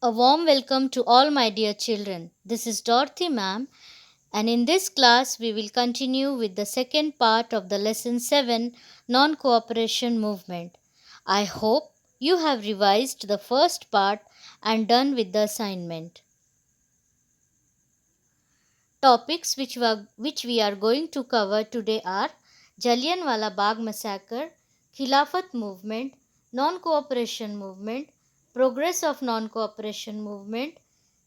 A warm welcome to all my dear children. This is Dorothy, ma'am, and in this class we will continue with the second part of the lesson 7 non cooperation movement. I hope you have revised the first part and done with the assignment. Topics which we are going to cover today are Jallianwala Bagh massacre, Khilafat movement, non-cooperation movement, progress of non-cooperation movement,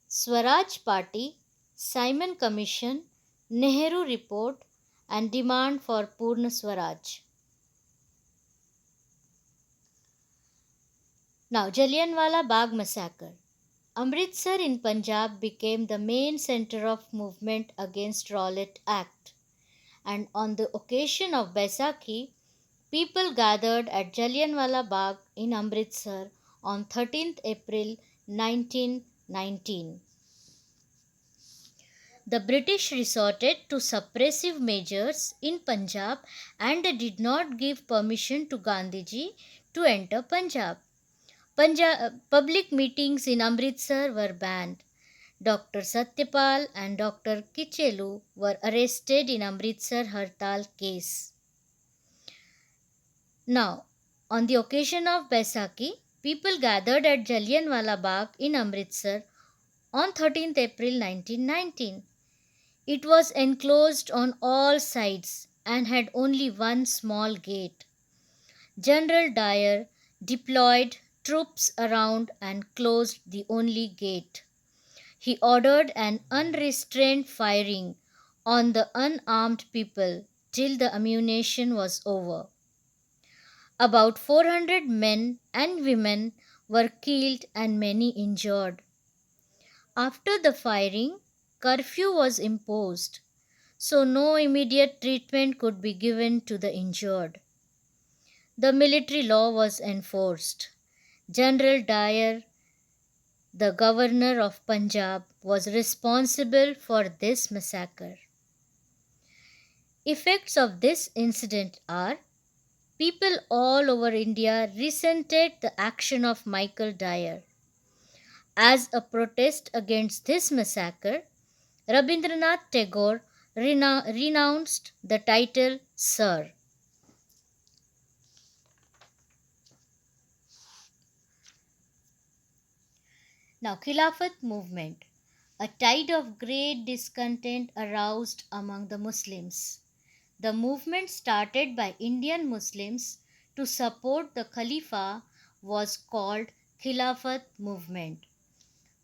Swaraj Party, Simon Commission, Nehru Report, and demand for Purna Swaraj. Now, Jallianwala Bagh massacre. Amritsar in Punjab became the main center of movement against Rowlatt Act, and on the occasion of Baisakhi, people gathered at Jallianwala Bagh in Amritsar on 13th April 1919. The British resorted to suppressive measures in Punjab and did not give permission to Gandhiji to enter Punjab. Public meetings in Amritsar were banned. Dr. Satyapal and Dr. Kichelu were arrested in Amritsar Hartal case. Now, on the occasion of Baisakhi, people gathered at Jallianwala Bagh in Amritsar on 13th April 1919. It was enclosed on all sides and had only one small gate. General Dyer deployed troops around and closed the only gate. He ordered an unrestrained firing on the unarmed people till the ammunition was over. About 400 men and women were killed and many injured. After the firing, curfew was imposed, so no immediate treatment could be given to the injured. The military law was enforced. General Dyer, the governor of Punjab, was responsible for this massacre. Effects of this incident are people all over India resented the action of Michael Dyer. As a protest against this massacre, Rabindranath Tagore renounced the title Sir. Now, Khilafat movement. A tide of great discontent aroused among the Muslims. The movement started by Indian Muslims to support the Khalifa was called Khilafat movement.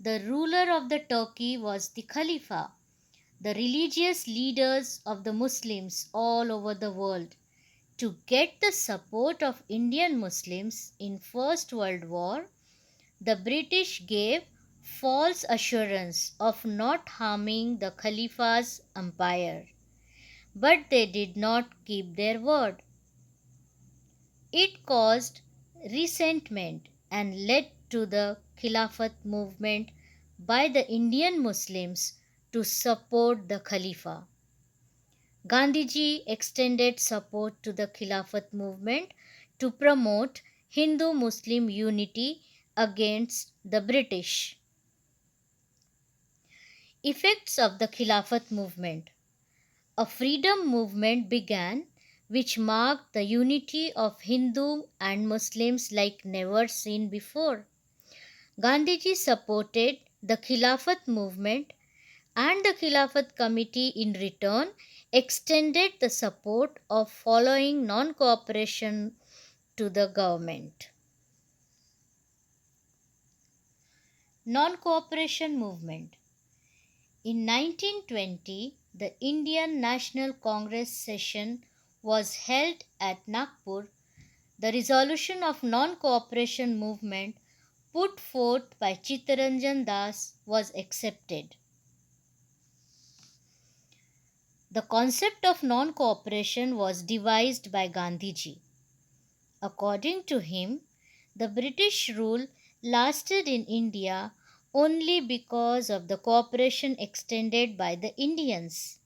The ruler of the Turkey was the Khalifa. The religious leaders of the Muslims all over the world to get the support of Indian Muslims in First World War, the British gave false assurance of not harming the Khalifa's empire, but they did not keep their word. It caused resentment and led to the Khilafat movement by the Indian Muslims to support the Khalifa. Gandhiji extended support to the Khilafat movement to promote Hindu Muslim unity against the British. Effects of the Khilafat movement. A freedom movement began which marked the unity of Hindu and Muslims like never seen before. Gandhiji supported the Khilafat movement, and the Khilafat committee in return extended the support of following non cooperation to the government. Non cooperation movement. In 1920, the Indian National Congress session was held at Nagpur. The resolution of non cooperation movement put forth by Chittaranjan Das was accepted. The concept of non cooperation was devised by Gandhiji. According to him, the British rule lasted in India only because of the cooperation extended by the Indians.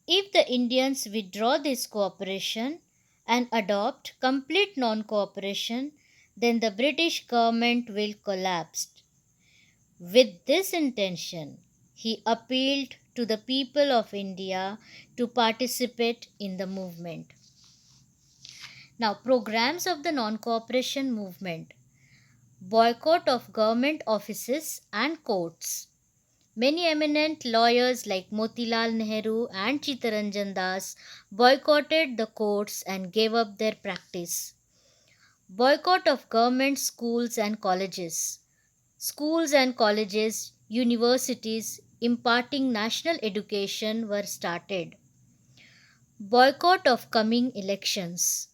If the Indians withdraw this cooperation and adopt complete non cooperation, then the British government will collapse. With this intention, he appealed to the people of India to participate in the movement. Now, programs of the non cooperation movement: boycott of government offices and courts. Many eminent lawyers like Motilal Nehru and Chittaranjan Das boycotted the courts and gave up their practice. Boycott of government schools and colleges. Schools and colleges, universities imparting national education were started. Boycott of coming elections.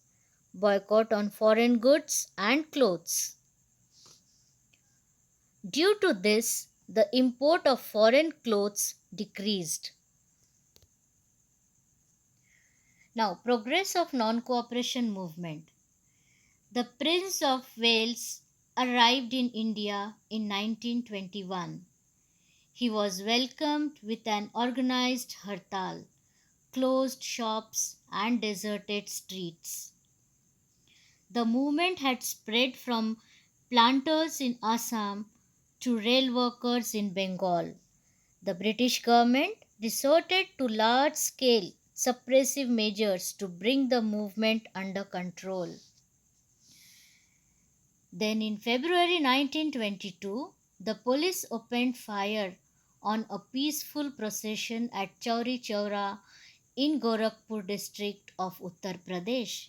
Boycott on foreign goods and clothes. Due to this, the import of foreign clothes decreased. Now, progress of non cooperation movement. The Prince of Wales arrived in India in 1921. He was welcomed with an organized hartal, closed shops, and deserted streets. The movement had spread from planters in Assam to rail workers in Bengal. The British government resorted to large scale suppressive measures to bring the movement under control. Then in February 1922, the police opened fire on a peaceful procession at Chauri Chaura in Gorakhpur district of Uttar Pradesh.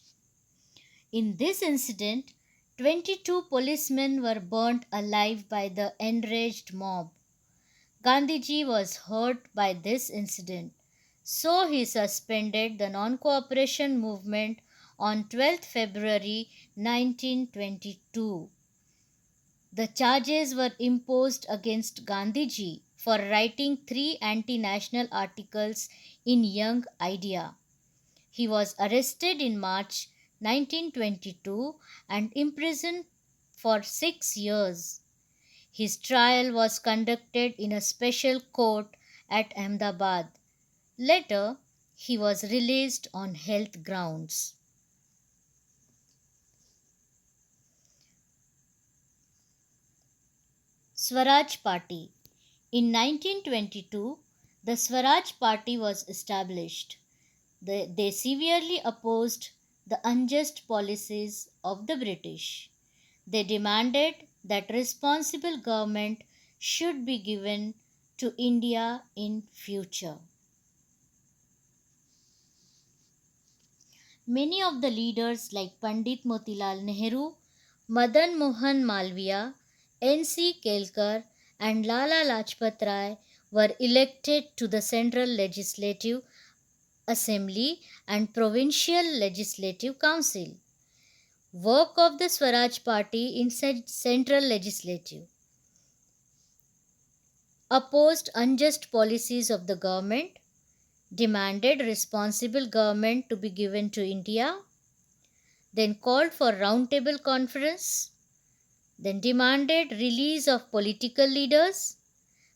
In this incident, 22 policemen were burnt alive by the enraged mob. Gandhiji was hurt by this incident, so he suspended the non cooperation movement on 12th February 1922. The charges were imposed against Gandhiji for writing three anti national articles in Young Idea. He was arrested in March 1922 and imprisoned for 6 years. His trial was conducted in a special court at Ahmedabad. Later, he was released on health grounds. Swaraj Party. In 1922, the Swaraj Party was established. They severely opposed the unjust policies of the British. They demanded that responsible government should be given to India in future. Many of the leaders like Pandit Motilal Nehru, Madan Mohan Malviya, N.C. Kelkar, and Lala Lajpat Rai were elected to the Central Legislative Assembly and Provincial Legislative Council. Work of the Swaraj Party in Central Legislative: opposed unjust policies of the government, demanded responsible government to be given to India, then called for roundtable conference, then demanded release of political leaders.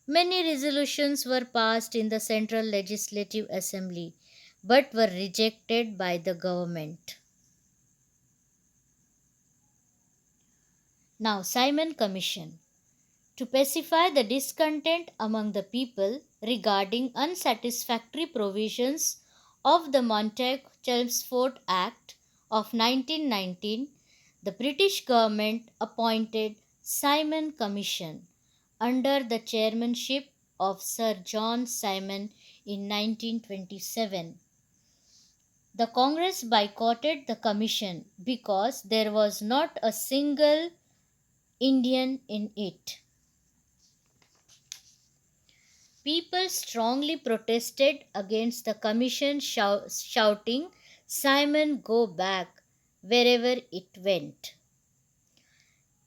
Many resolutions were passed in the Central Legislative Assembly but were rejected by the government. Now, Simon Commission. To pacify the discontent among the people regarding unsatisfactory provisions of the Montague-Chelmsford Act of 1919, the British government appointed Simon Commission under the chairmanship of Sir John Simon in 1927. The Congress boycotted the commission because there was not a single Indian in it. People strongly protested against the commission, shouting, "Simon, go back," wherever it went.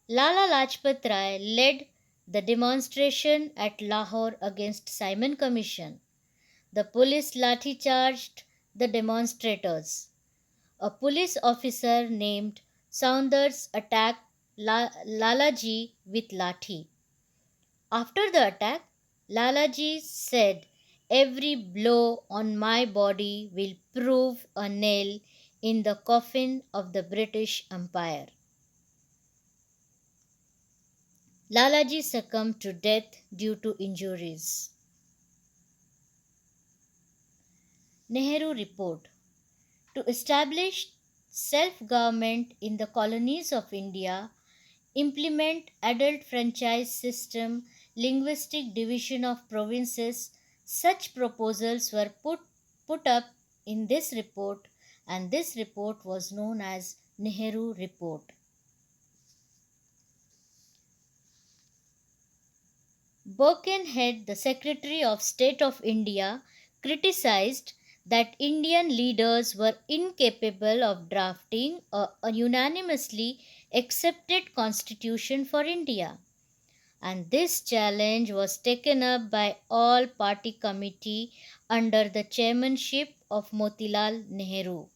Lala Lajpat Rai led the demonstration at Lahore against Simon Commission. The police lathi charged the demonstrators. A police officer named Saunders attacked Lalaji with lathi. After the attack, Lalaji said, "Every blow on my body will prove a nail in the coffin of the British Empire." Lalaji succumbed to death due to injuries. Nehru Report. To establish self government in the colonies of India, implement adult franchise system, linguistic division of provinces, such proposals were put up in this report, and this report was known as Nehru Report. Birkenhead, the Secretary of State of India, criticized that Indian leaders were incapable of drafting a unanimously accepted constitution for India. And this challenge was taken up by all party committee under the chairmanship of Motilal Nehru.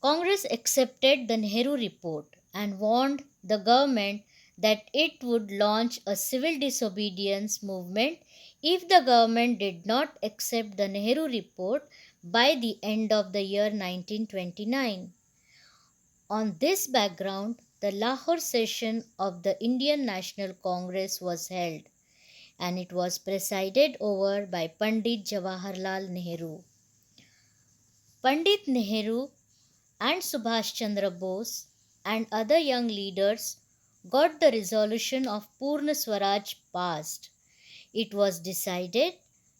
Congress accepted the Nehru report and warned the government that it would launch a civil disobedience movement if the government did not accept the Nehru report by the end of the year 1929. On this background, the Lahore session of the Indian National Congress was held, and it was presided over by Pandit Jawaharlal Nehru. Pandit Nehru and Subhash Chandra Bose and other young leaders got the resolution of Purna Swaraj passed. It was decided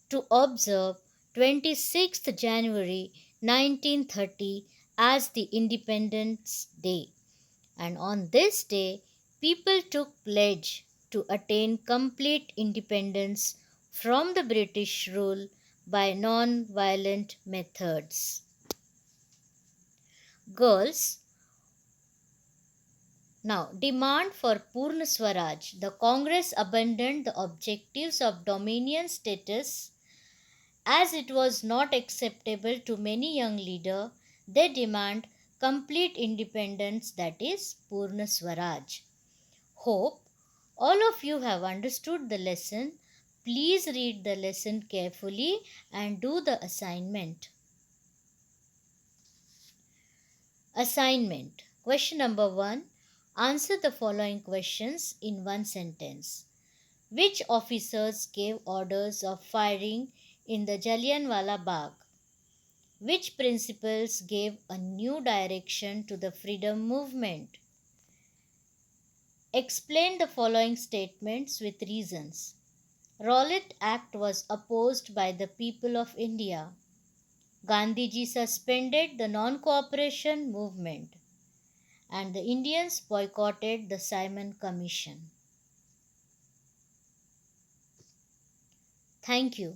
to observe 26th January 1930 as the Independence Day, and on this day people took pledge to attain complete independence from the British rule by non-violent methods. Girls, now demand for Purna Swaraj. The Congress abandoned the objectives of dominion status as it was not acceptable to many young leaders. They demand complete independence, that is Purna Swaraj. Hope all of you have understood the lesson. Please read the lesson carefully and do the assignment. Assignment. Question number 1. Answer the following questions in one sentence. Which officers gave orders of firing in the Jallianwala Bagh? Which principles gave a new direction to the freedom movement? Explain the following statements with reasons. Rowlatt Act was opposed by the people of India. Gandhiji suspended the non-cooperation movement, and the Indians boycotted the Simon Commission. Thank you.